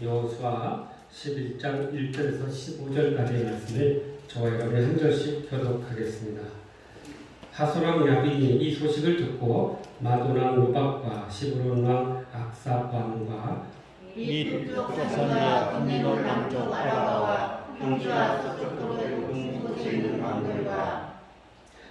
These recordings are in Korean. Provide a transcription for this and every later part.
여호수아 11장 1절에서 15절까지의 말씀을 저와 여러분이 한 절씩 교독하겠습니다. 하솔왕 야빈이 이 소식을 듣고 마돈왕 요박과 시브론 왕 악사 왕과 및 북쪽선지와 한니놀 남쪽 아라바와 평지와 서쪽으로 곳에 있는 왕들과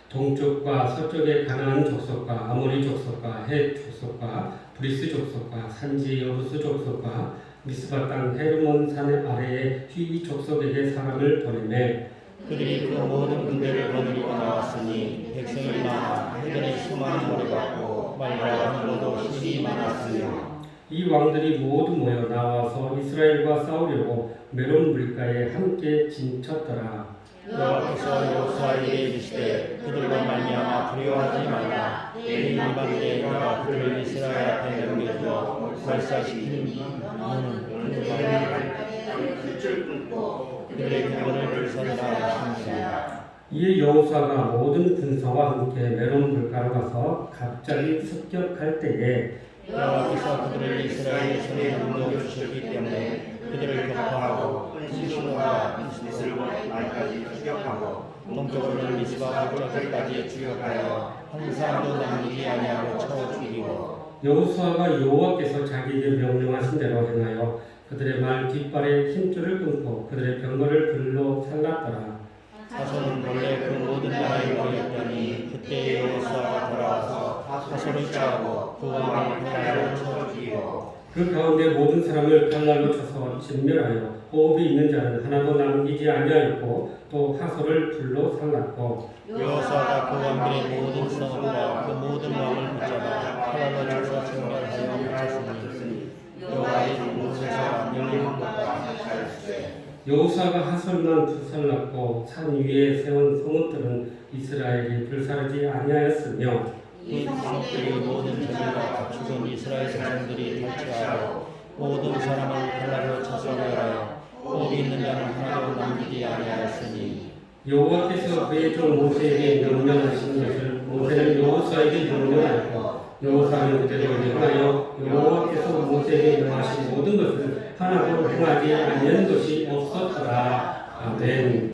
동쪽과 서쪽의 가나안 족속과 아모리 족속과 헷 족속과 브리스 족속과 산지 여부스 족속과 미스바 땅 헤르몬 산 아래의 휘위 족속에게 사람을 보내매 그들이 그 모든 군대를 거느리고 나왔으니 백성이 많아 해변에 수많은 모래같고 말과 하늘로도 힘이 많았으며 이 왕들이 모두 모여 나와서 이스라엘과 싸우려고 메론 물가에 함께 진쳤더라. 여호와께서 여호수아에게 이르시되 그들과 말미암아 두려워하지 말라. 내일 일반대 내가 그들을 이스라엘 앞에 넘겨주어 말살시키니 너는 그들의 발바닥에 깃을 끊고 그들의 근본을 불선이라 하시니라. 이에 여호수아가 모든 군사와 함께 메론 물가로 가서 갑자기 습격할 때에 여호와께서 그들을 이스라엘의 손에 넘겨주셨기 때문에 그들을 격파하고 시므론과 이스라엘과 말까지 추격하고 동쪽으로는 미스바와 저쪽까지 추격하여 한 사람도 남기지 아니하고 쳐 죽이고 여호수아가 여호와께서 자기에게 명령하신 대로 행하여 그들의 말 뒷발에 힘줄을 끊고 그들의 병거를 불로 살랐더라. 하솔은 본래 그 모든 나라에 모였더니 그때 여호수아가 돌아와서 하솔을 쳐하고 그 왕을 칼날로 쳐 죽이고 그 가운데 모든 사람을 칼날로 쳐서 진멸하여 호흡이 있는 자는 하나도 남기지 아니하였고 또 하솔을 불로 살랐고 여호수아가 그 왕들의 모든 성읍과 그 모든 왕을 붙잡아 칼날로 쳐서 진멸하여 붙였으니 여호와의 모세가 명령한 것과 같았으되 여호수아가 하솔만 불살랐고 산 위에 세운 성읍들은 이스라엘이 불사르지 아니하였으며 이 성읍들의 모든 저들과 죽은 이스라엘 사람들이 탈취하여 모든 사람을 칼날로 쳐서 멸하여 호흡이 있는 자는 하나도 남기지 아니하였으니 여호와께서 그의 종 모세에게 명령하신 것을 모세는 여호수아에게 명령하였고 여호수아는 그대로 행하여 여호와께서 모세에게 명하신 모든 것을 하나도 행하지 아니한 것이 없었더라. 아멘. 내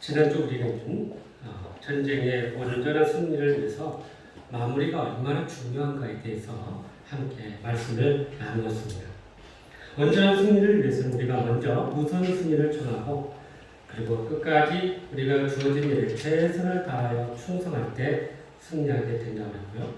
지난주 우리는 전쟁의 온전한 승리를 위해서 마무리가 얼마나 중요한가에 대해서 함께 말씀을 나누었습니다. 온전한 승리를 위해서는 우리가 먼저 우선 승리를 정하고 그리고 끝까지 우리가 주어진 일에 최선을 다하여 충성할 때 승리하게 된다고 했고요.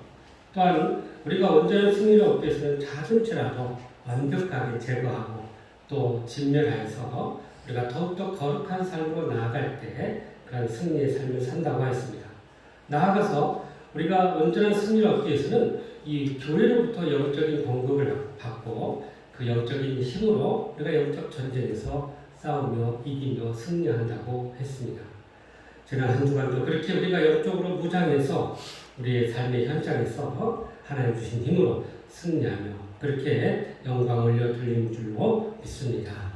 또한 우리가 온전한 승리를 얻기 위해서는 작은 죄라도 완벽하게 제거하고 또 진멸하여서 우리가 더욱더 거룩한 삶으로 나아갈 때 그런 승리의 삶을 산다고 했습니다. 나아가서 우리가 온전한 승리를 얻기 위해서는 이 교회로부터 영적인 공급을 받고 그 영적인 힘으로 우리가 영적 전쟁에서 싸우며 이기며 승리한다고 했습니다. 지난 한 주간도 그렇게 우리가 영적으로 무장해서 우리의 삶의 현장에서 하나님 주신 힘으로 승리하며 그렇게 영광을 올려드리는 줄로 믿습니다.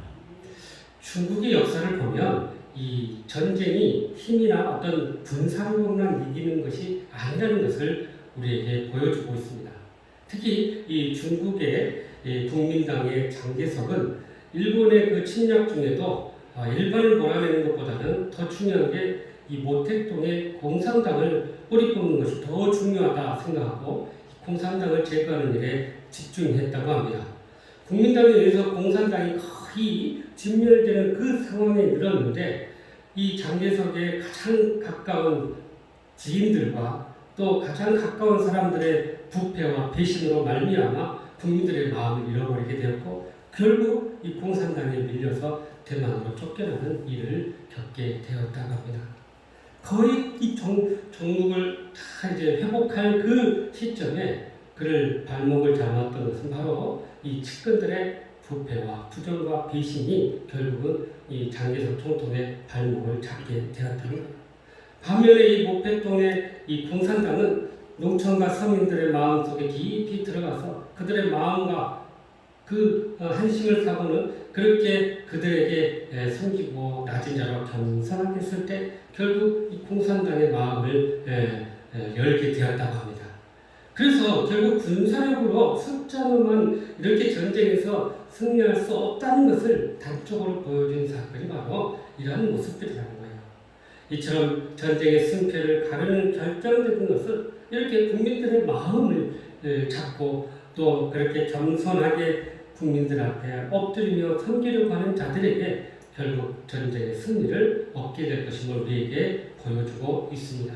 중국의 역사를 보면 이 전쟁이 힘이나 어떤 군사력으로만 이기는 것이 아니라는 것을 우리에게 보여주고 있습니다. 특히 이 중국의 국민당의 장개석은 일본의 그 침략 중에도 일본을 몰아내는 것보다는 더 중요한 게 이 모택동의 공산당을 뿌리 뽑는 것이 더 중요하다 생각하고 공산당을 제거하는 일에 집중했다고 합니다. 국민당에 의해서 공산당이 거의 진멸되는 그 상황에 이르렀는데 이 장개석의 가장 가까운 지인들과 또 가장 가까운 사람들의 부패와 배신으로 말미암아 국민들의 마음을 잃어버리게 되었고 결국 이 공산당에 밀려서 대만으로 쫓겨나는 일을 겪게 되었다고 합니다. 거의 이 정국을 다 이제 회복할 그 시점에 그를 발목을 잡았던 것은 바로 이 측근들의 부패와 부정과 배신이 결국은 이 장개석 총통의 발목을 잡게 되었다는 겁니다. 반면에 이 모택동의 이 공산당은 농촌과 서민들의 마음속에 깊이 들어가서 그들의 마음과 그 한심을 사고는 그렇게 그들에게 섬기고 낮은 자로 겸손하게 했을 때 결국 이 공산당의 마음을 열게 되었다고 합니다. 그래서 결국 군사력으로 숫자로만 이렇게 전쟁에서 승리할 수 없다는 것을 단적으로 보여준 사건이 바로 이러한 모습들이라는 거예요. 이처럼 전쟁의 승패를 가르는 결정적인 것은 이렇게 국민들의 마음을 잡고 또 그렇게 겸손하게 국민들 앞에 엎드리며 섬기려고 하는 자들에게 결국 전쟁의 승리를 얻게 될 것임을 우리에게 보여주고 있습니다.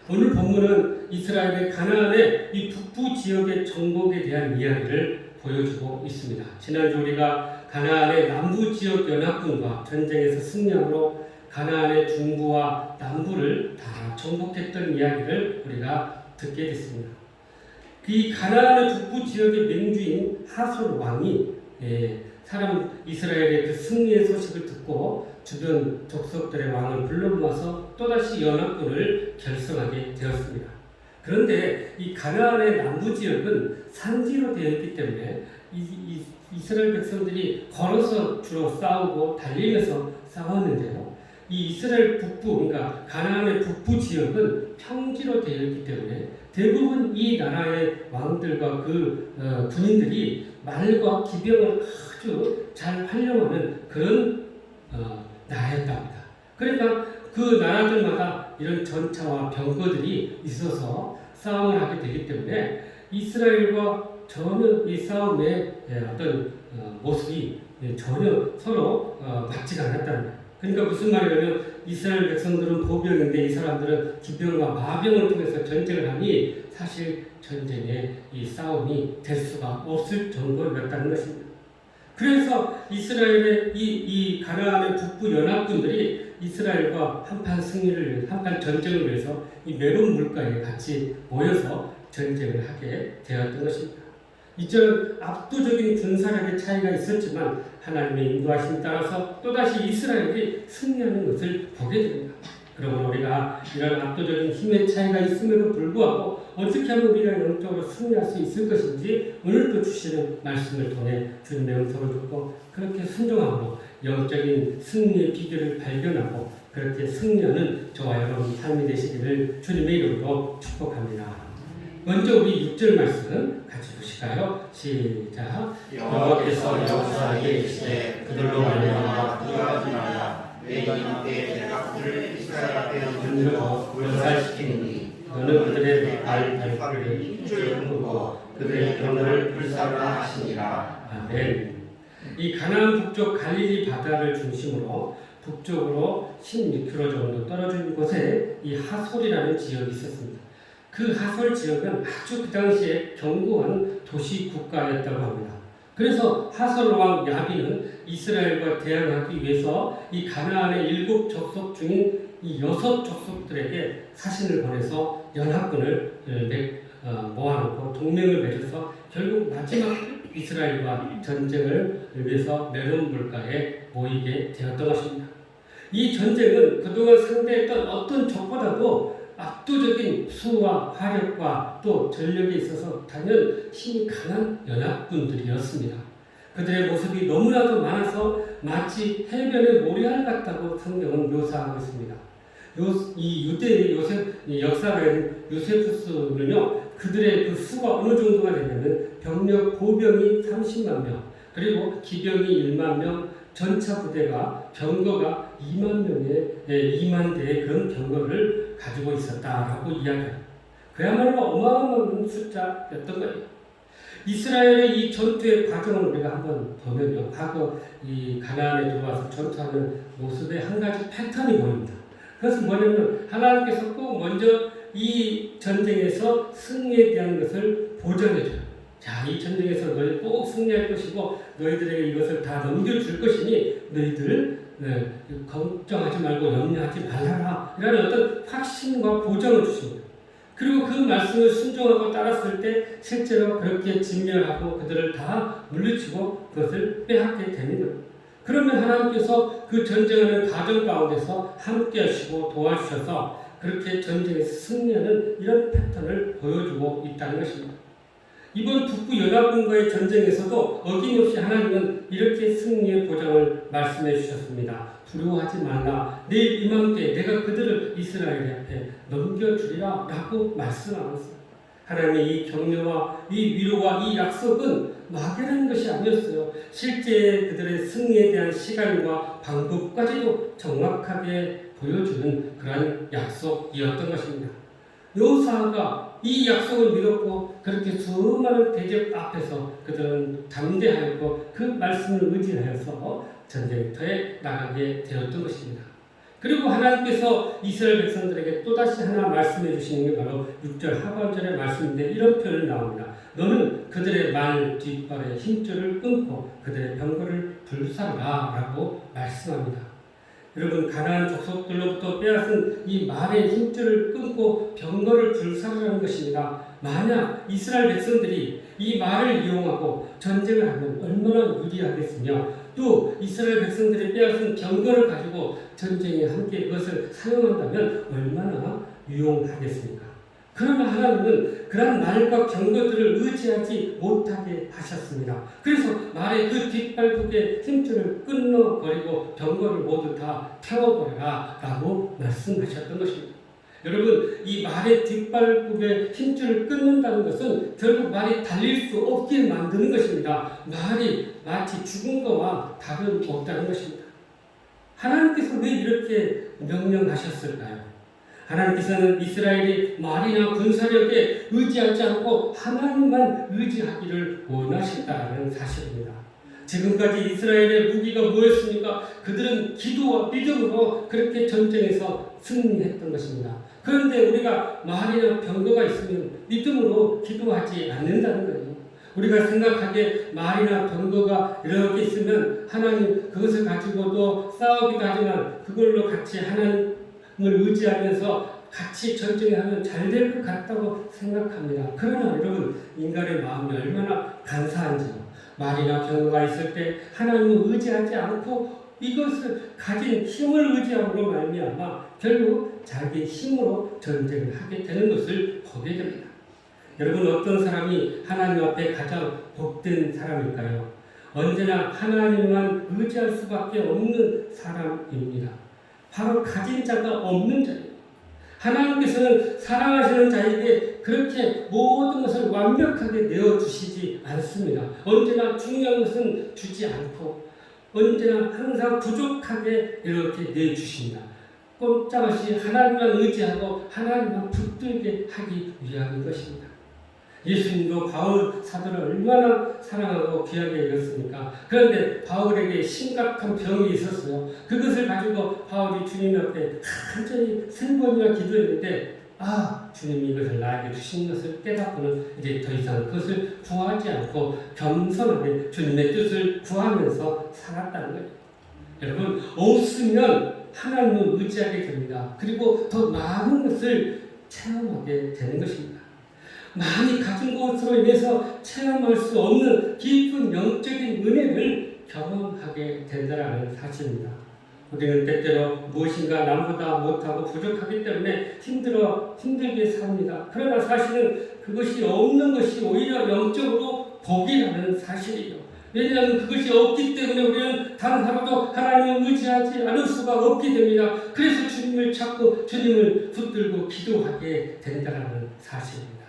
오늘 본문은 이스라엘의 가나안의 이 북부 지역의 정복에 대한 이야기를 보여주고 있습니다. 지난주 우리가 가나안의 남부 지역 연합군과 전쟁에서 승리함으로 가나안의 중부와 남부를 다 정복했던 이야기를 우리가 듣게 됐습니다. 이 가나안의 북부 지역의 맹주인 하솔 왕이 이스라엘의 그 승리의 소식을 듣고 주변 족속들의 왕을 불러 모아서 또다시 연합군을 결성하게 되었습니다. 그런데 이 가나안의 남부 지역은 산지로 되어 있기 때문에 이스라엘 백성들이 걸어서 주로 싸우고 달리면서 싸웠는데요. 이 이스라엘 북부, 그러니까 가나안의 북부 지역은 평지로 되어 있기 때문에 대부분 이 나라의 왕들과 그 군인들이 말과 기병을 아주 잘 활용하는 그런 나라였답니다. 그러니까 그 나라들마다 이런 전차와 병거들이 있어서 싸움을 하게 되기 때문에 이스라엘과 전혀 이 싸움의 어떤 모습이 전혀 서로 맞지가 않았다는 거예요. 그러니까 무슨 말이냐면 이스라엘 백성들은 보병인데 이 사람들은 기병과 마병을 통해서 전쟁을 하니 사실 전쟁에 이 싸움이 될 수가 없을 정도였다는 것입니다. 그래서 이스라엘의 이 가나안의 북부 연합군들이 이스라엘과 한판 전쟁을 위해서 이 메론 물가에 같이 모여서 전쟁을 하게 되었던 것입니다. 이처럼 압도적인 군사력의 차이가 있었지만 하나님의 인도하심 따라서 또다시 이스라엘이 승리하는 것을 보게 됩니다. 그러므로 우리가 이런 압도적인 힘의 차이가 있음에도 불구하고 어떻게 하면 우리가 영적으로 승리할 수 있을 것인지 오늘도 주시는 말씀을 통해 주님의 음성을 듣고 그렇게 순종함으로 영적인 승리의 비결을 발견하고 그렇게 승리하는 저와 여러분 삶이 되시기를 주님의 이름으로 축복합니다. 먼저 우리 6절 말씀 같이 보실까요? 시작. 여호와께서 여호수아에게 이르시되 그들로 말미암아 그가 지나야 내가 이때 내가 그들을 이스라엘 앞에 건너서 멸살시키니 너는 그들의 발길을 힘줄 끊고 그들의 경로를 불사르라 하시니라. 아멘. 이 가나안 북쪽 갈릴리 바다를 중심으로 북쪽으로 16km 정도 떨어진 곳에 이 하솔이라는 지역이 있었습니다. 그 하솔 지역은 아주 그 당시에 견고한 도시 국가였다고 합니다. 그래서 하솔 왕 야빈은 이스라엘과 대항하기 위해서 이 가나안의 7 족속 중인 이 6 족속들에게 사신을 보내서 연합군을 모아놓고 동맹을 맺어서 결국 마지막 이스라엘과 전쟁을 위해서 메론 물가에 모이게 되었던 것입니다. 이 전쟁은 그동안 상대했던 어떤 적보다도 압도적인 수와 화력과 또 전력에 있어서 단연 힘이 강한 연합군들이었습니다. 그들의 모습이 너무나도 많아서 마치 해변의 모래알 같다고 성경은 묘사하고 있습니다. 이 유대의 역사가인 요세푸스는요, 그들의 그 수가 어느 정도가 되냐면 병력 보병이 30만 명, 그리고 기병이 1만 명, 전차 부대가 병거가 2만 대의 그런 병거를 가지고 있었다라고 이야기합니다. 그야말로 어마어마한 숫자였던 거예요. 이스라엘의 이 전투의 과정을 우리가 한번 보면요, 과거 이 가나안에 들어와서 전투하는 모습의 한 가지 패턴이 보입니다. 그것은 뭐냐면 하나님께서 꼭 먼저 이 전쟁에서 승리에 대한 것을 보장해줘요. 자, 이 전쟁에서 너희 꼭 승리할 것이고 너희들에게 이것을 다 넘겨줄 것이니 너희들 걱정하지 말고 염려하지 말아라, 이라는 어떤 확신과 보장을 주십니다. 그리고 그 말씀을 순종하고 따랐을 때 실제로 그렇게 진멸하고 그들을 다 물리치고 그것을 빼앗게 되는 겁니다. 그러면 하나님께서 그 전쟁하는 과정 가운데서 함께 하시고 도와주셔서 그렇게 전쟁에서 승리하는 이런 패턴을 보여주고 있다는 것입니다. 이번 북부연합군과의 전쟁에서도 어김없이 하나님은 이렇게 승리의 보장을 말씀해 주셨습니다. 두려워하지 말라. 내일 이맘때 내가 그들을 이스라엘 앞에 넘겨주리라 라고 말씀하고 있습니다. 하나님의 이 격려와 이 위로와 이 약속은 막연한 것이 아니었어요. 실제 그들의 승리에 대한 시간과 방법까지도 정확하게 보여주는 그런 약속이었던 것입니다. 요사가 이 약속을 믿었고 그렇게 수많은 대적 앞에서 그들은 담대하였고 그 말씀을 의지하여서 전쟁터에 나가게 되었던 것입니다. 그리고 하나님께서 이스라엘 백성들에게 또다시 하나 말씀해 주시는 게 바로 6절 하반절의 말씀인데 이런 표현이 나옵니다. 너는 그들의 말 뒷발의 힘줄을 끊고 그들의 병거를 불사르라 라고 말씀합니다. 여러분, 가나안 족속들로부터 빼앗은 이 말의 힘줄을 끊고 병거를 불사르라는 것입니다. 만약 이스라엘 백성들이 이 말을 이용하고 전쟁을 하면 얼마나 유리하겠으며 또 이스라엘 백성들이 빼앗은 병거를 가지고 전쟁에 함께 그것을 사용한다면 얼마나 유용하겠습니까? 그러나 하나님은 그런 말과 병거들을 의지하지 못하게 하셨습니다. 그래서 말의 그 뒷발국의 힘줄을 끊어버리고 병거를 모두 다 태워버려라 라고 말씀하셨던 것입니다. 여러분, 이 말의 뒷발국의 힘줄을 끊는다는 것은 결국 말이 달릴 수 없게 만드는 것입니다. 말이 마치 죽은 것과 다름없다는 것입니다. 하나님께서 왜 이렇게 명령하셨을까요? 하나님께서는 이스라엘이 말이나 군사력에 의지하지 않고 하나님만 의지하기를 원하신다는 사실입니다. 지금까지 이스라엘의 무기가 뭐였습니까? 그들은 기도와 믿음으로 그렇게 전쟁에서 승리했던 것입니다. 그런데 우리가 말이나 병거가 있으면 믿음으로 기도하지 않는다는 거예요. 우리가 생각하기에 말이나 병거가 이렇게 있으면 하나님 그것을 가지고도 싸우기도 하지만 그걸로 같이 하나님을 의지하면서 같이 전쟁하면 잘 될 것 같다고 생각합니다. 그러나 여러분, 인간의 마음이 얼마나 간사한지요. 말이나 병거가 있을 때 하나님을 의지하지 않고 이것을 가진 힘을 의지함으로 말미암아 결국 자기 힘으로 전쟁을 하게 되는 것을 보게 됩니다. 여러분, 어떤 사람이 하나님 앞에 가장 복된 사람일까요? 언제나 하나님만 의지할 수밖에 없는 사람입니다. 바로 가진 자가 없는 자예요. 하나님께서는 사랑하시는 자에게 그렇게 모든 것을 완벽하게 내어주시지 않습니다. 언제나 중요한 것은 주지 않고 언제나 항상 부족하게 이렇게 내주십니다. 꼼짝없이 하나님만 의지하고 하나님만 붙들게 하기 위한 것입니다. 예수님도 바울 사도를 얼마나 사랑하고 귀하게 여겼습니까? 그런데 바울에게 심각한 병이 있었어요. 그것을 가지고 바울이 주님 앞에 간절히 3번이나 기도했는데 주님이 이것을 나에게 주신 것을 깨닫고는 이제 더 이상 그것을 구하지 않고 겸손하게 주님의 뜻을 구하면서 살았다는 거예요. 여러분, 없으면 하나님을 의지하게 됩니다. 그리고 더 많은 것을 체험하게 되는 것입니다. 많이 가진 것으로 인해서 체험할 수 없는 깊은 영적인 은혜를 경험하게 된다는 사실입니다. 우리는 때때로 무엇인가 남보다 못하고 부족하기 때문에 힘들게 삽니다. 그러나 사실은 그것이 없는 것이 오히려 영적으로 복이라는 사실이에요. 왜냐하면 그것이 없기 때문에 우리는 단 하루도 하나님을 의지하지 않을 수가 없게 됩니다. 그래서 주님을 찾고 주님을 붙들고 기도하게 된다는 사실입니다.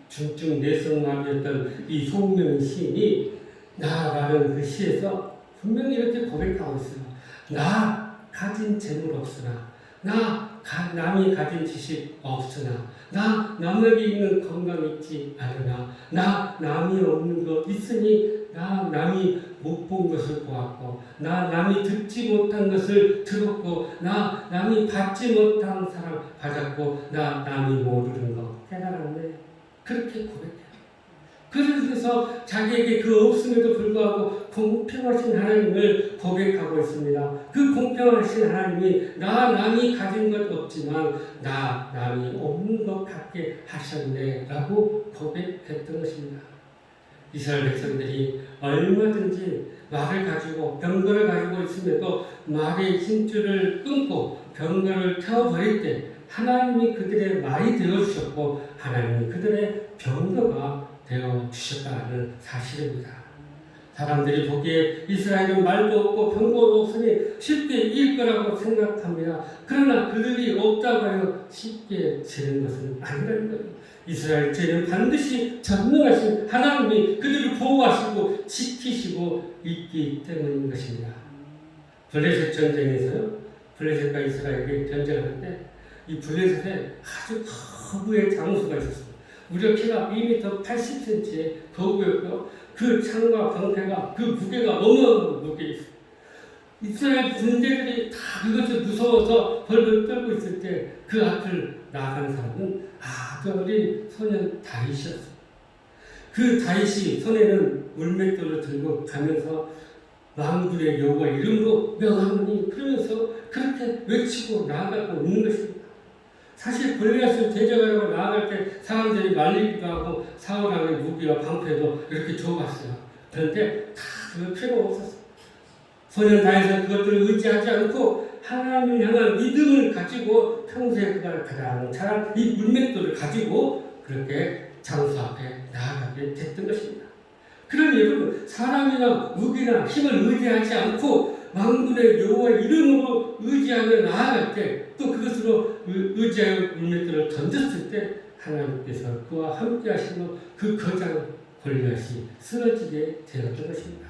중증 내성마비였던 이 송명 시인이 나라는 그 시에서 분명히 이렇게 고백하고 있어요. 나 가진 재물 없으나, 남이 가진 지식 없으나, 남에게 있는 건강 있지 않으나, 남이 없는 것 있으니, 남이 못 본 것을 보았고, 남이 듣지 못한 것을 들었고, 남이 받지 못한 사람 받았고, 남이 모르는 것 깨달았네. 그렇게 고백해요. 그래서 자기에게 그 없음에도 불구하고 공평하신 하나님을 고백하고 있습니다. 그 공평하신 하나님이 남이 가진 것 없지만 남이 없는 것 같게 하셨네 라고 고백했던 것입니다. 이스라엘 백성들이 얼마든지 말을 가지고 병거를 가지고 있음에도 말의 힘줄을 끊고 병거를 태워버릴 때 하나님이 그들의 말이 되어주셨고 하나님이 그들의 병거가 되어주셨다는 사실입니다. 사람들이 보기에 이스라엘은 말도 없고 병거도 없으니 쉽게 이길 거라고 생각합니다. 그러나 그들이 없다고 하여 쉽게 지는 것은 아니라는 거예요. 이스라엘 죄는 반드시 전능하신 하나님이 그들을 보호하시고 지키시고 있기 때문인 것입니다. 블레셋 전쟁에서요, 블레셋과 이스라엘이 전쟁하는데 이 블레셋에 아주 거부의 장수가 있었습니다. 무려 키가 2m 80cm의 거구였고요. 그 창과 방패가 그 무게가 너무 무게 있어요. 이스라엘 군대들이 다 그것을 무서워서 벌벌 떨고 있을 때 그 앞을 나간 사람은 아주 어린 소년 다윗이었어요. 그 다윗이 손에는 물맷돌을 들고 가면서 만군의 여호와 이름으로 명하노니 그러면서 그렇게 외치고 나아가고 있는 것입니다. 사실 골리앗을 대적하려고 나아갈 때 사람들이 말리기도 하고 사울왕의 무기와 방패도 이렇게 줘봤어요. 그런데 다 그럴 필요 없었어요. 소년 다윗은 그것들을 의지하지 않고 하나님을 향한 믿음을 가지고 평소에 그가 가장 잘한 이 물맷돌을 가지고 그렇게 장수 앞에 나아가게 됐던 것입니다. 그러니 여러분, 사람이나 무기나 힘을 의지하지 않고 만군의 여호와 이름으로 의지하며 나아갈 때 또 그것으로 의지하여 물맷돌을 던졌을 때 하나님께서 그와 함께 하시고 그 거장 골리앗이 쓰러지게 되었던 것입니다.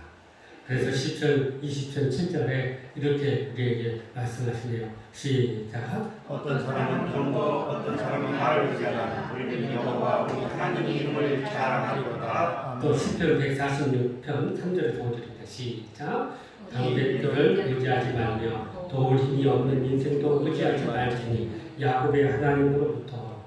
그래서 10절, 20절, 7절에 이렇게 우리에게 말씀하시네요. 시작. 어떤 사람은 병거, 어떤 사람은 말을 의지하나 우리는 여호와 우리 하나님의 이름을 자랑하리로다. 또 10편 146편 3절에 보여드립니다. 시작. 방백들을 의지하지 말며 도울 힘이 없는 인생도 의지하지 말지니 야곱의 하나님으로부터.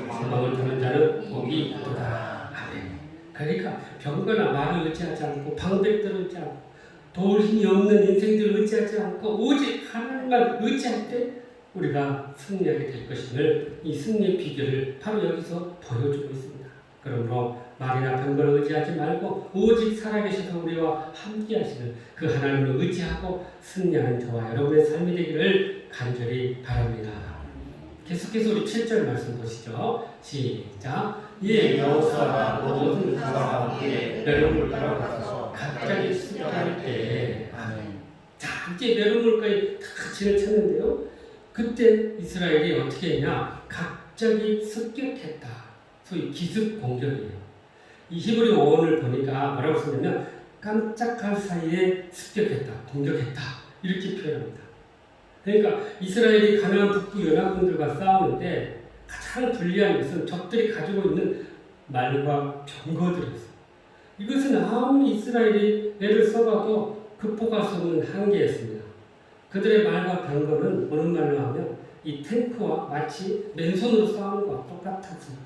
소망을 두는 자는 복이 있도다. 아멘. 그러니까 병거나 말을 의지하지 않고 방백들을 의지하지 않고 도울 힘이 없는 인생들을 의지하지 않고 오직 하나님만 의지할 때 우리가 승리하게 될 것임을 이 승리의 비결을 바로 여기서 보여주고 있습니다. 그러므로 말이나 병거를 의지하지 말고 오직 살아계셔서 우리와 함께 하시는 그 하나님을 의지하고 승리하는 저와 여러분의 삶이 되기를 간절히 바랍니다. 계속해서 우리 7절 말씀 보시죠. 시작. 이에 여호수아가 모든 군사와 함께 메론물가로 가서 갑자기 습격할 때. 자, 이제 메론물가에 다 진을 쳤는데요. 그때 이스라엘이 어떻게 했냐? 갑자기 습격했다. 소위 기습 공격이에요. 이 히브리 어원을 보니까 뭐라고 쓰냐면 깜짝할 사이에 습격했다, 공격했다 이렇게 표현합니다. 그러니까 이스라엘이 가나안 북부 연합군들과 싸우는데 가장 불리한 것은 적들이 가지고 있는 말과 병거들이었어요. 이것은 아무리 이스라엘이 애를 써봐도 극복할 수 없는 한계였습니다. 그들의 말과 병거는 어느 말로 하면 이 탱크와 마치 맨손으로 싸우는 것과 똑같았습니다.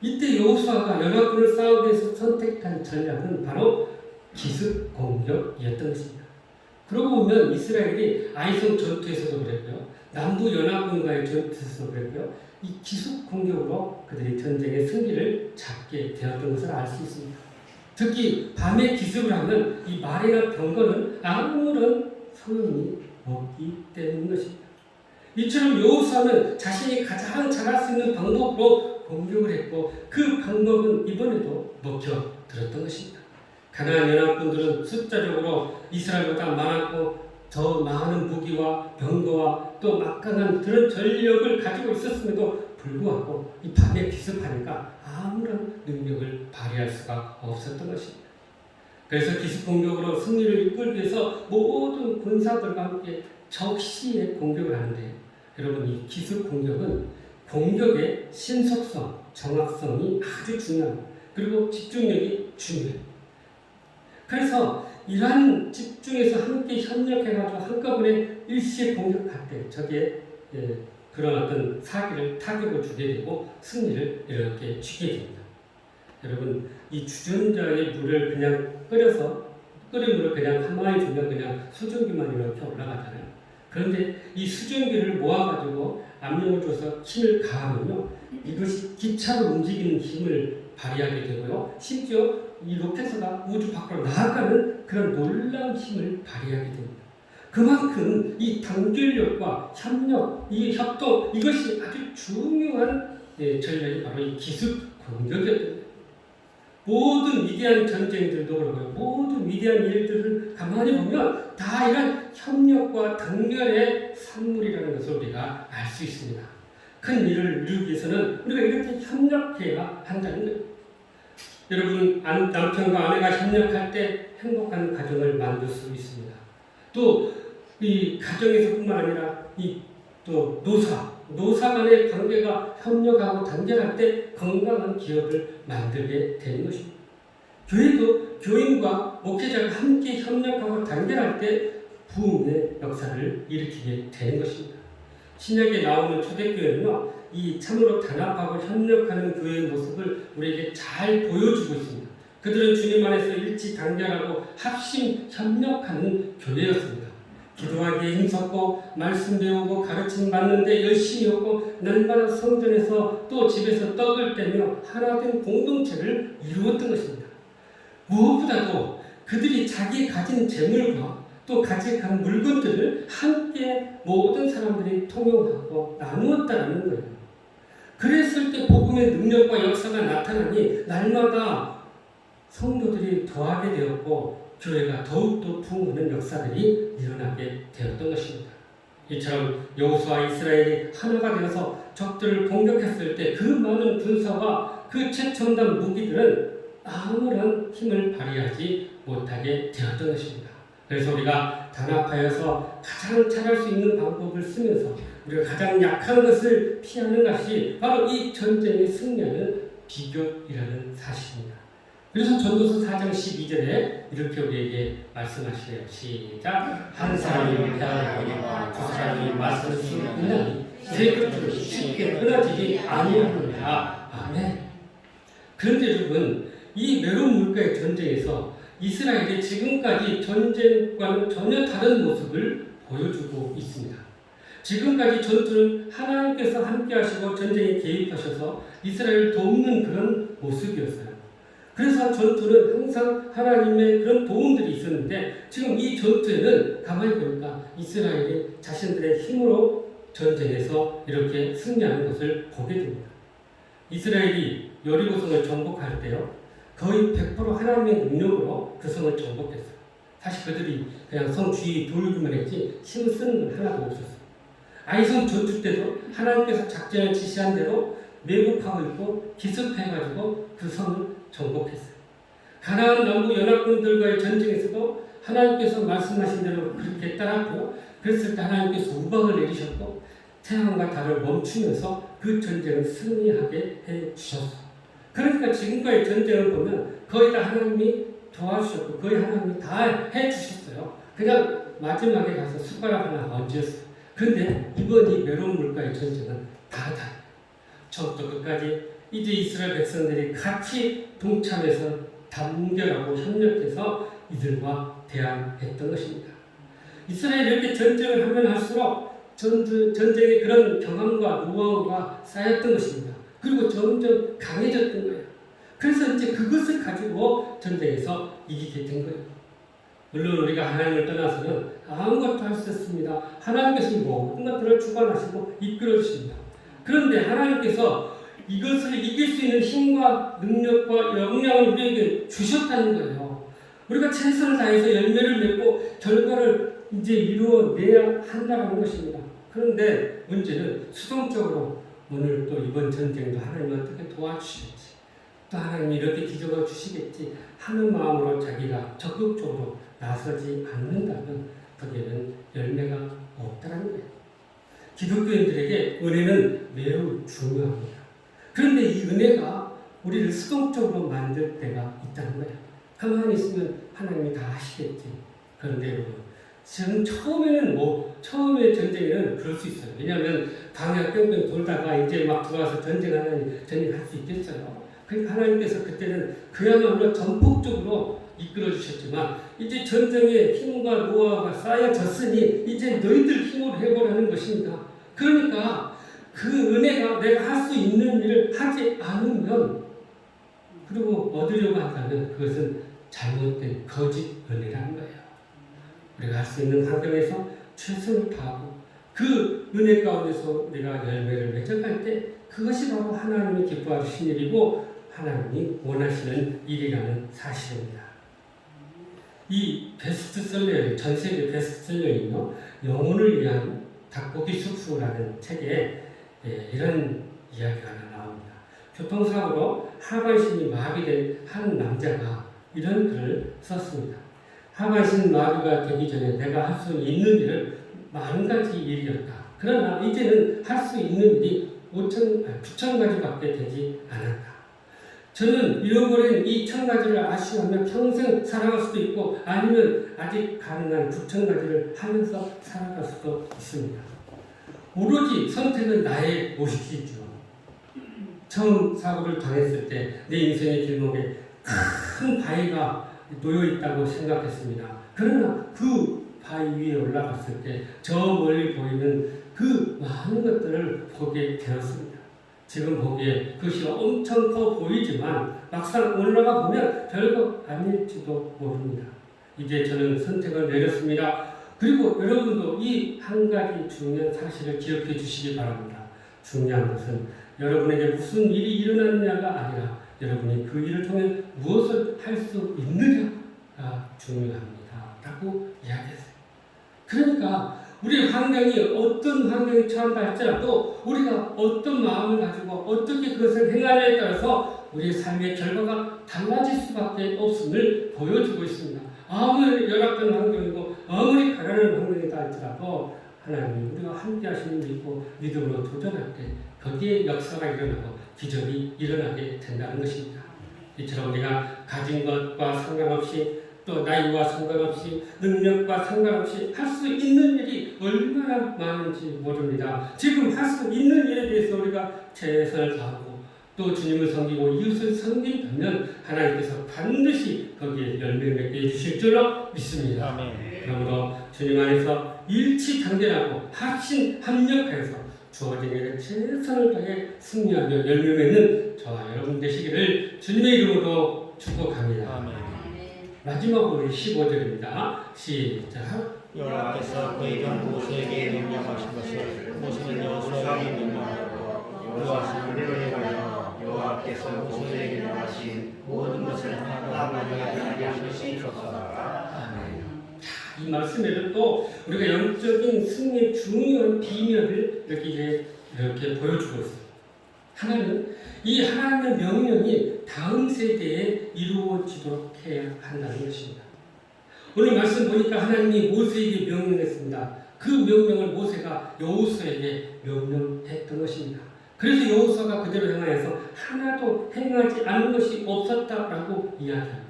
이때 여호수아가 연합군을 싸우기 위해서 선택한 전략은 바로 기습 공격이었던 것입니다. 그러고 보면 이스라엘이 아이성 전투에서도 그랬고요, 남부 연합군과의 전투에서도 그랬고요, 이 기습 공격으로 그들이 전쟁의 승리를 잡게 되었던 것을 알 수 있습니다. 특히 밤에 기습을 하면 이 말이나 병거는 아무런 소용이 없기 때문인 것입니다. 이처럼 여호수아는 자신이 가장 잘할 수 있는 방법으로 공격을 했고 그 방법은 이번에도 먹혀들었던 것입니다. 가나안 연합군들은 숫자적으로 이스라엘보다 많았고 더 많은 무기와 병거와 또 막강한 그런 전력을 가지고 있었음에도 불구하고 이 밤에 기습하니까 아무런 능력을 발휘할 수가 없었던 것입니다. 그래서 기습 공격으로 승리를 이끌기 위해서 모든 군사들과 함께 적시에 공격을 하는데, 여러분 이 기습 공격은 공격의 신속성, 정확성이 아주 중요합니다. 그리고 집중력이 중요해요. 그래서 이러한 집중해서 함께 협력해가지고 한꺼번에 일시에 공격할 때 저게 그런 어떤 타격을 주게 되고 승리를 이렇게 주게 됩니다. 여러분 이 주전자의 물을 그냥 끓인 물을 그냥 가만히 두면 그냥 수증기만 이렇게 올라가잖아요. 그런데 이 수증기를 모아가지고 압력을 줘서 힘을 가하면요, 이것이 기차로 움직이는 힘을 발휘하게 되고요, 심지어 이 로켓가 우주 밖으로 나아가는 그런 놀라운 힘을 발휘하게 됩니다. 그만큼 이 단결력과 협력, 이 협동, 이것이 아주 중요한 전략이 바로 이 기습 공격이었습니다. 모든 위대한 전쟁들도 그렇고요, 모든 위대한 일들을 가만히 보면 다 이런 협력과 단결의 산물이라는 것을 우리가 알 수 있습니다. 큰 일을 이루기 위해서는 우리가 이렇게 협력해야 한다는 거예요. 여러분 남편과 아내가 협력할 때 행복한 가정을 만들 수 있습니다. 또 이 가정에서뿐만 아니라 또 노사 간의 관계가 협력하고 단결할 때 건강한 기업을 만들게 되는 것입니다. 교회도 교인과 목회자가 함께 협력하고 단결할 때 부흥의 역사를 일으키게 되는 것입니다. 신약에 나오는 초대교회는요, 이 참으로 단합하고 협력하는 교회의 모습을 우리에게 잘 보여주고 있습니다. 그들은 주님 안에서 일치 단결하고 합심 협력하는 교회였습니다. 기도하기에 힘썼고 말씀 배우고 가르침 받는데 열심히 했고 날마다 성전에서 또 집에서 떡을 떼며 하나된 공동체를 이루었던 것입니다. 무엇보다도 그들이 자기 가진 재물과 또 가져간 물건들을 함께 모든 사람들이 통용하고 나누었다는 거예요. 그랬을 때 복음의 능력과 역사가 나타나니 날마다 성도들이 더하게 되었고 교회가 더욱더 부흥하는 역사들이 일어나게 되었던 것입니다. 이처럼 여호수아와 이스라엘이 하나가 되어서 적들을 공격했을 때 그 많은 군사와 그 최첨단 무기들은 아무런 힘을 발휘하지 못하게 되었던 것입니다. 그래서 우리가 단합하여서 가장 잘할 수 있는 방법을 쓰면서 우리가 가장 약한 것을 피하는 것이 바로 이 전쟁의 승리하는 비결이라는 사실입니다. 그래서 전도서 4장 12절에 이렇게 우리에게 말씀하시네요. 시작. 한 사람이 대하거니와 두 사람이 맞설 수 있나니 세 곁으로 쉽게 끊어지지 아니하느니라. 아멘. 그런데 여러분 이 메론 물가의 전쟁에서 이스라엘이 지금까지 전쟁과는 전혀 다른 모습을 보여주고 있습니다. 지금까지 전투는 하나님께서 함께 하시고 전쟁에 개입하셔서 이스라엘을 돕는 그런 모습이었어요. 그래서 전투는 항상 하나님의 그런 도움들이 있었는데 지금 이 전투에는 가만히 보니까 이스라엘이 자신들의 힘으로 전쟁에서 이렇게 승리하는 것을 보게 됩니다. 이스라엘이 여리고성을 정복할 때요, 거의 100% 하나님의 능력으로 그 성을 정복했어요. 사실 그들이 그냥 성 주위 돌기만 했지 힘을 쓰는 건 하나도 없었어요. 아이성 전투 때도 하나님께서 작전을 지시한 대로 매복하고 있고 기습해가지고 그 성을 정복했어요. 가나안 남부 연합군들과의 전쟁에서도 하나님께서 말씀하신 대로 그렇게 따랐고, 그랬을 때 하나님께서 우박을 내리셨고 태양과 달을 멈추면서 그 전쟁을 승리하게 해주셨어요. 그러니까 지금까지 전쟁을 보면 거의 다 하나님이 도와주셨고 거의 하나님이 다 해주셨어요. 그냥 마지막에 가서 숟가락 하나 얹었어요. 그런데 이번 이 메론 물가의 전쟁은 다 달라요. 처음부터 끝까지 이제 이스라엘 백성들이 같이 동참해서 단결하고 협력해서 이들과 대항했던 것입니다. 이스라엘이 이렇게 전쟁을 하면 할수록 전쟁의 그런 경험과 노하우가 쌓였던 것입니다. 그리고 점점 강해졌던 거예요. 그래서 이제 그것을 가지고 전쟁에서 이기게 된 거예요. 물론 우리가 하나님을 떠나서는 아무것도 할 수 없습니다. 하나님께서 모든 것들을 주관하시고 이끌어 주십니다. 그런데 하나님께서 이것을 이길 수 있는 힘과 능력과 역량을 우리에게 주셨다는 거예요. 우리가 최선을 다해서 열매를 맺고 결과를 이제 이루어내야 한다는 것입니다. 그런데 문제는 수동적으로 오늘 또 이번 전쟁도 하나님이 어떻게 도와주시겠지, 또 하나님이 이렇게 기적을 주시겠지 하는 마음으로 자기가 적극적으로 나서지 않는다면 거기에는 열매가 없다는 거예요. 기독교인들에게 은혜는 매우 중요합니다. 그런데 이 은혜가 우리를 수동적으로 만들 때가 있다는 거예요. 가만히 있으면 하나님이 다 하시겠지. 그런데 여러분, 지금 처음에 전쟁에는 그럴 수 있어요. 왜냐하면 강야 뺑뺑 돌다가 이제 막 들어와서 전쟁할 수 있겠어요. 그러니까 하나님께서 그때는 그야말로 전폭적으로 이끌어 주셨지만 이제 전쟁의 힘과 노하우가 쌓여졌으니 이제 너희들 힘으로 해보라는 것입니다. 그러니까 그 은혜가 내가 할 수 있는 일을 하지 않으면, 그리고 얻으려고 한다면 그것은 잘못된 거짓 은혜라는 거예요. 우리가 할 수 있는 환경에서 최선을 다하고 그 은혜 가운데서 우리가 열매를 맺어갈 때 그것이 바로 하나님이 기뻐하시는 일이고 하나님이 원하시는 일이라는 사실입니다. 이 베스트셀러, 전 세계 베스트셀러이며 영혼을 위한 닭고기 숙수라는 책에 이런 이야기가 하나 나옵니다. 교통사고로 하반신이 마비된 한 남자가 이런 글을 썼습니다. 하반신 마비가 되기 전에 내가 할 수 있는 일은 10,000가지 일이었다. 그러나 이제는 할 수 있는 일이 9,000가지밖에 되지 않았다. 저는 잃어버린 이 1,000가지를 아쉬워하며 평생 살아갈 수도 있고 아니면 아직 가능한 9,000가지를 하면서 살아갈 수도 있습니다. 오로지 선택은 나의 몫이죠. 처음 사고를 당했을 때 내 인생의 길목에 큰 바위가 놓여 있다고 생각했습니다. 그러나 그 바위 위에 올라갔을 때 저 멀리 보이는 그 많은 것들을 보게 되었습니다. 지금 보기에 그것이 엄청 커 보이지만 막상 올라가 보면 별거 아닐지도 모릅니다. 이제 저는 선택을 내렸습니다. 그리고 여러분도 이 한 가지 중요한 사실을 기억해 주시기 바랍니다. 중요한 것은 여러분에게 무슨 일이 일어났냐가 아니라 여러분이 그 일을 통해 무엇을 할 수 있느냐가 중요합니다. 라고 이야기했어요. 그러니까 우리 환경이 어떤 환경에 처한다 할지라도 우리가 어떤 마음을 가지고 어떻게 그것을 행하냐에 따라서 우리의 삶의 결과가 달라질 수밖에 없음을 보여주고 있습니다. 아무리 열악한 환경이고 아무리 가난한 환경이다 할지라도 하나님이 우리가 함께 하시는 데 있고 믿음으로 도전할 때 거기에 역사가 일어나고 기적이 일어나게 된다는 것입니다. 이처럼 우리가 가진 것과 상관없이 또 나이와 상관없이 능력과 상관없이 할 수 있는 일이 얼마나 많은지 모릅니다. 지금 할 수 있는 일에 대해서 우리가 최선을 다하고 또 주님을 섬기고 이웃을 섬긴다면 하나님께서 반드시 거기에 열매 맺게 해주실 줄로 믿습니다. 아멘. 그러므로 주님 안에서 일치단결하고 합력해서 주어진 일에 최선을 다해 승리하며 열매 맺는 저와 여러분 되시기를 주님의 이름으로 축복합니다. 아멘. 마지막으로 15절입니다. 시작. 여호와께서 그의 종 모세에게 명령하신 것을 모세는 여호수아에게 명령하고 여호수아는 그에 관하여 여호와께서 모세에게 명하신 모든 것을 하나님께 알려주시옵소서. 이 말씀에는 또 우리가 영적인 승리의 중요한 비밀을 이렇게 보여주고 있습니다. 하나는 이 하나님의 명령이 다음 세대에 이루어지도록 해야 한다는 것입니다. 오늘 말씀 보니까 하나님이 모세에게 명령했습니다. 그 명령을 모세가 여호수아에게 명령했던 것입니다. 그래서 여호수아가 그대로 행하여서 하나도 행하지 않은 것이 없었다라고 이야기합니다.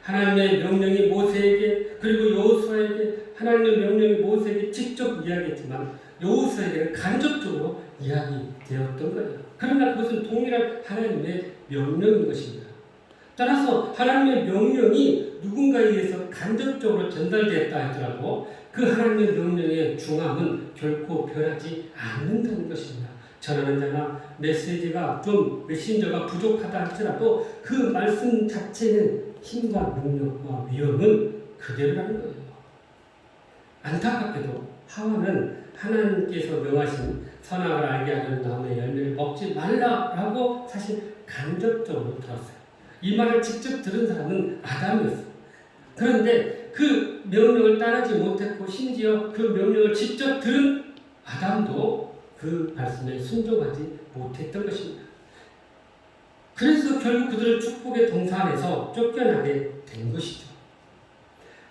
하나님의 명령이 모세에게 그리고 여호수아에게 하나님의 명령이 모세에게 직접 이야기했지만 여호수아에게는 간접적으로 이야기되었던 거예요. 그러나 그것은 동일한 하나님의 명령인 것입니다. 따라서 하나님의 명령이 누군가에 의해서 간접적으로 전달되었다 하더라도 그 하나님의 명령의 중함은 결코 변하지 않는다는 것입니다. 전하는 자나 메시지가 좀 메신저가 부족하다 할지라도 그 말씀 자체는 힘과 능력과 위엄은 그대로라는 거예요. 안타깝게도 하와는 하나님께서 명하신 선악을 알게 하는 나무의 열매를 먹지 말라라고 사실 간접적으로 들었어요. 이 말을 직접 들은 사람은 아담이었어요. 그런데 그 명령을 따르지 못했고 심지어 그 명령을 직접 들은 아담도 그 말씀에 순종하지 못했던 것입니다. 그래서 결국 그들은 축복의 동산에서 쫓겨나게 된 것이죠.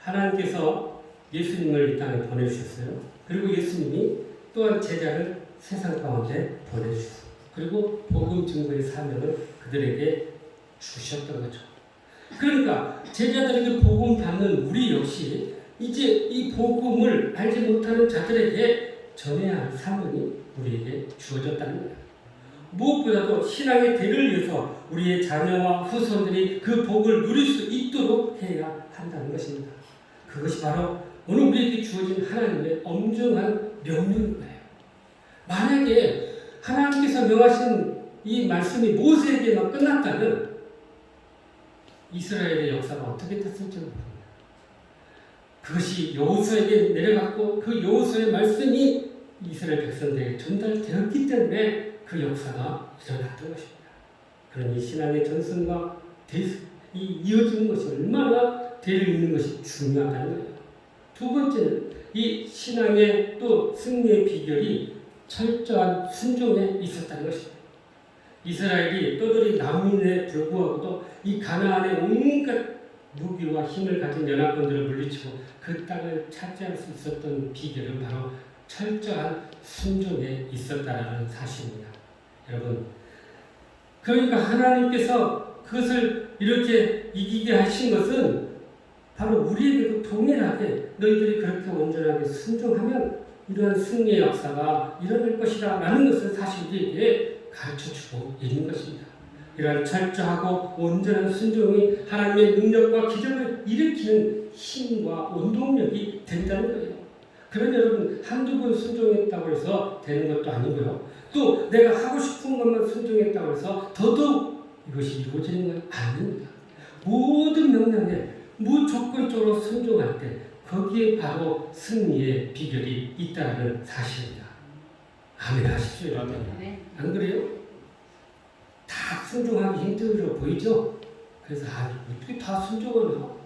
하나님께서 예수님을 이 땅에 보내주셨어요. 그리고 예수님이 또한 제자를 세상 가운데 보내주셨어요. 그리고 복음 증거의 사명을 그들에게 주셨던 거죠. 그러니까 제자들에게 복음 받는 우리 역시 이제 이 복음을 알지 못하는 자들에게 전해야 할 사명이 우리에게 주어졌다는 거예요. 무엇보다도 신앙의 대를 위해서 우리의 자녀와 후손들이 그 복을 누릴 수 있도록 해야 한다는 것입니다. 그것이 바로 오늘 우리에게 주어진 하나님의 엄중한 명령인 거예요. 만약에 하나님께서 명하신 이 말씀이 모세에게만 끝났다면 이스라엘의 역사가 어떻게 됐을지 모릅니다. 그것이 여호수아에게 내려갔고 그 여호수아의 말씀이 이스라엘 백성들에게 전달되었기 때문에 그 역사가 일어났던 것입니다. 그러니 신앙의 전승과 이어지는 것이 얼마나 대를 잇는 것이 중요하다는 거예요. 두 번째는 이 신앙의 또 승리의 비결이 철저한 순종에 있었다는 것입니다. 이스라엘이 떠돌이 난민에 불구하고도 이 가나안의 온갖 무기와 힘을 가진 연합군들을 물리치고 그 땅을 차지할 수 있었던 비결은 바로 철저한 순종에 있었다는 사실입니다. 여러분, 그러니까 하나님께서 그것을 이렇게 이기게 하신 것은 바로 우리에게도 동일하게 너희들이 그렇게 온전하게 순종하면 이러한 승리의 역사가 일어날 것이다 라는 것을 사실 우리에게 가르쳐주고 있는 것입니다. 이러한 철저하고 온전한 순종이 하나님의 능력과 기적을 일으키는 힘과 원동력이 된다는 거예요. 그런 여러분 한두 번 순종했다고 해서 되는 것도 아니고요. 또 내가 하고 싶은 것만 순종했다고 해서 더더욱 이것이 이루어지는 건 아닙니다. 모든 명령에 무조건적으로 순종할 때 거기에 바로 승리의 비결이 있다는 사실입니다. 아멘 하십시오. 여러분. 안 그래요? 다 순종하기 힘들어 보이죠? 그래서 어떻게 다 순종을 하고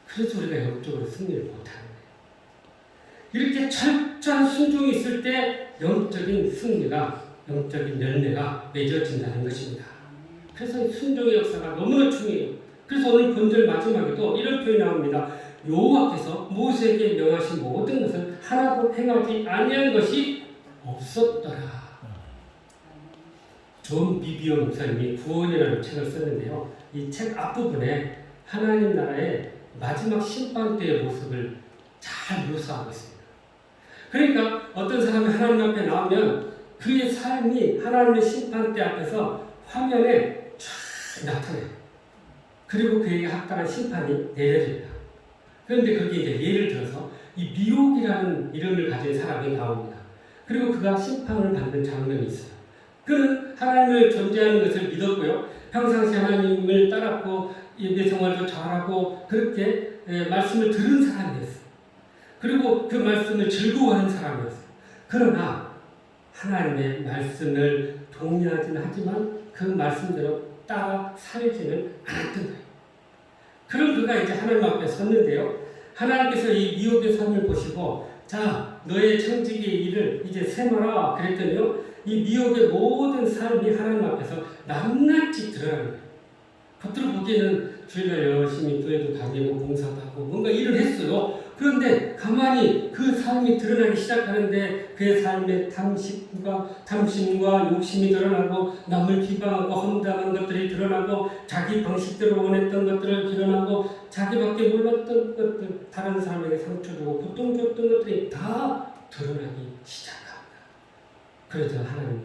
그래서 우리가 영적으로 승리를 못하는 거예요. 이렇게 철저한 순종이 있을 때 영적인 승리가 영적인 열매가 맺어진다는 것입니다. 그래서 순종의 역사가 너무나 중요해요. 그래서 오늘 본절 마지막에도 이런 표현이 나옵니다. 여호와께서 모세에게 명하신 모든 것을 하나도 행하지 아니한 것이 없었더라. 존 비비어 목사님이 구원이라는 책을 썼는데요. 이 책 앞부분에 하나님 나라의 마지막 심판 때의 모습을 잘 묘사하고 있습니다. 그러니까 어떤 사람이 하나님 앞에 나오면 그의 삶이 하나님의 심판 때 앞에서 화면에 쫙 나타나요. 그리고 그에게 합당한 심판이 내려집니다. 그런데 거기에 이제 예를 들어서 이 미혹이라는 이름을 가진 사람이 나옵니다. 그리고 그가 심판을 받는 장면이 있어요. 그는 하나님을 존재하는 것을 믿었고요. 평상시 하나님을 따랐고 예배 생활도 잘하고 그렇게 말씀을 들은 사람이었어요. 그리고 그 말씀을 즐거워하는 사람이었어요. 그러나 하나님의 말씀을 동의하지는 하지만 그 말씀대로 따라 살지는 않았던 거예요. 그런 그가 이제 하나님 앞에 섰는데요. 하나님께서 이 미혹의 삶을 보시고 자 너의 청지기의 일을 이제 세마라 그랬더니요. 이 미혹의 모든 삶이 하나님 앞에서 낱낱이 드러나는 거예요. 겉으로 보기에는 주일날 열심히 교회도 다니고 봉사도 하고 뭔가 일을 했어요. 그런데 가만히 그 삶이 드러나기 시작하는데 그의 삶에 탐심과 욕심이 드러나고 남을 비방하고 험담한 것들이 드러나고 자기 방식대로 원했던 것들을 드러나고 자기밖에 몰랐던 것들, 다른 사람에게 상처 주고 고통 줬던 것들이 다 드러나기 시작합니다. 그래서 하나님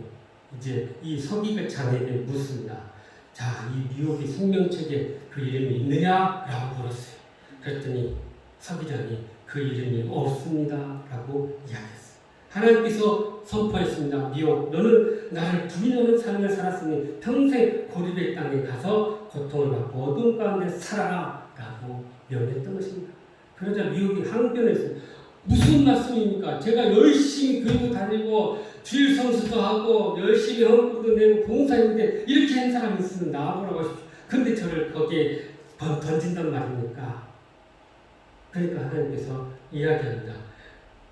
이제 이 서기가 자네에게 묻습니다. 자, 이 미혹의 생명책에 그 이름이 있느냐라고 물었어요. 그랬더니 서기장이 그 이름이 없습니다 라고 이야기했어요. 하나님께서 선포했습니다. 미혹, 너는 나를 부인하는 삶을 살았으니 평생 고립의 땅에 가서 고통을 받고 어둠 가운데 살아라 라고 명했던 것입니다. 그러자 미혹이 항변했어요. 무슨 말씀입니까? 제가 열심히 교회도 다니고 주일 성수도 하고 열심히 헌금도 내고 봉사했는데 이렇게 한 사람이 있으면 나와보라고 하십시오. 근데 저를 거기에 던진단 말입니까? 그러니까 하나님께서 이야기합니다.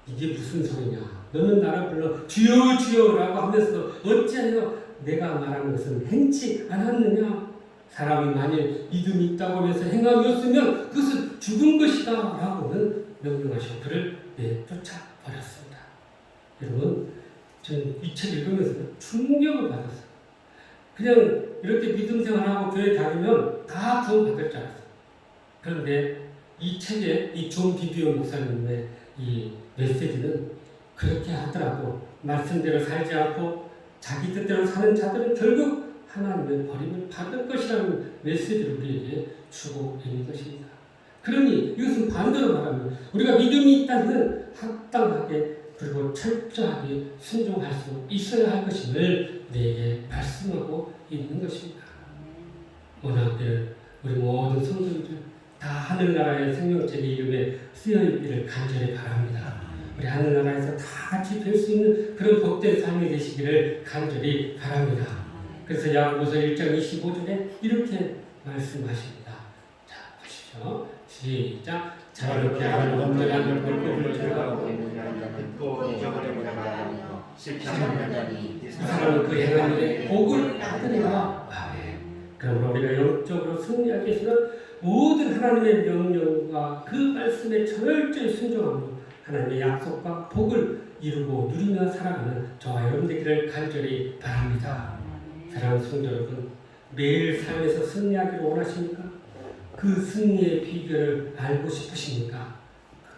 이게 무슨 소리냐? 너는 나를 불러 주여 주여라고 하면서 어찌하여 내가 말하는 것은 행치 않았느냐? 사람이 만일 믿음이 있다고 하면서 행함이었으면 그것은 죽은 것이다 라고는 명령하시고 그를 내쫓아버렸습니다. 여러분, 저는 이 책 읽으면서 충격을 받았어요. 그냥 이렇게 믿음 생활하고 교회 다니면 다 구원받을 줄 알았어요. 그런데 이 책에 이 존 비비오 목사님의 이 메시지는 그렇게 하더라도 말씀대로 살지 않고 자기 뜻대로 사는 자들은 결국 하나님의 버림을 받을 것이라는 메시지를 우리에게 주고 있는 것입니다. 그러니 이것은 반대로 말하면 우리가 믿음이 있다면 합당하게 그리고 철저하게 순종할 수 있어야 할 것임을 우리에게 말씀하고 있는 것입니다. 오늘 우리 모든 성도들 다 하늘나라의 생명책의 이름에 쓰여있기를 간절히 바랍니다. 우리 하늘나라에서 다 같이 뵐 수 있는 그런 복된 삶이 되시기를 간절히 바랍니다. 그래서 야고보서 1장 25절에 이렇게 말씀하십니다. 자, 보십시오. 시작. 자유롭게 하는 온전한 율법을 전하고 듣고 잊어버리고자 말하며 실천하니 이 사람은 그 행한 일에 복을 받으리라. 아멘. 그러므로 우리가 영적으로 승리하기 위해서는 모든 하나님의 명령과 그 말씀에 철저히 순종함으로 하나님의 약속과 복을 이루고 누리며 살아가는 저와 여러분 되기를 간절히 바랍니다. 사랑하는 성도 여러분, 매일 삶에서 승리하기를 원하십니까? 그 승리의 비결을 알고 싶으십니까?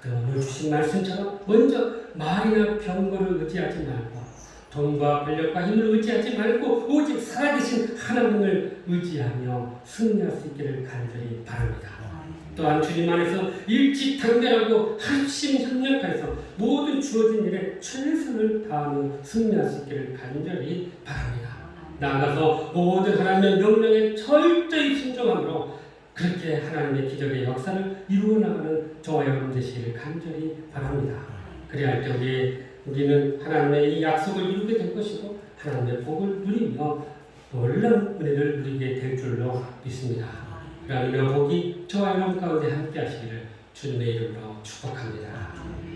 오늘 주신 말씀처럼 먼저 말이나 병거를 의지하지 말고 돈과 권력과 힘을 의지하지 말고 오직 살아계신 하나님을 의지하며 승리할 수 있기를 간절히 바랍니다. 또한 주님 안에서 일치단결하고 합심협력해서 모든 주어진 일에 최선을 다하며 승리할 수 있기를 간절히 바랍니다. 나아가서 모든 하나님의 명령에 철저히 순종함으로 그렇게 하나님의 기적의 역사를 이루어 나가는 저와 여러분 되시기를 간절히 바랍니다. 그래야 할 때 우리는 하나님의 이 약속을 이루게 될 것이고 하나님의 복을 누리며 놀라운 은혜를 누리게 될 줄로 믿습니다. 그러면 복이 저와 여러분 가운데 함께 하시기를 주님의 이름으로 축복합니다.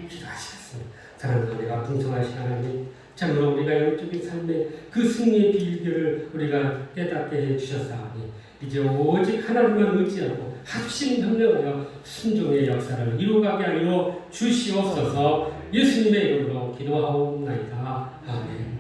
기도하시겠습니다. 사랑하는 은혜가 풍성하신 하나님, 참으로 우리가 영적인 삶의 그 승리의 비결을 우리가 깨닫게 해주셨사오니 이제 오직 하나님만 의지하고 합심협력하여 순종의 역사를 이루어가게 하여 주시옵소서. 예수님의 이름으로 기도하옵나이다. 아멘.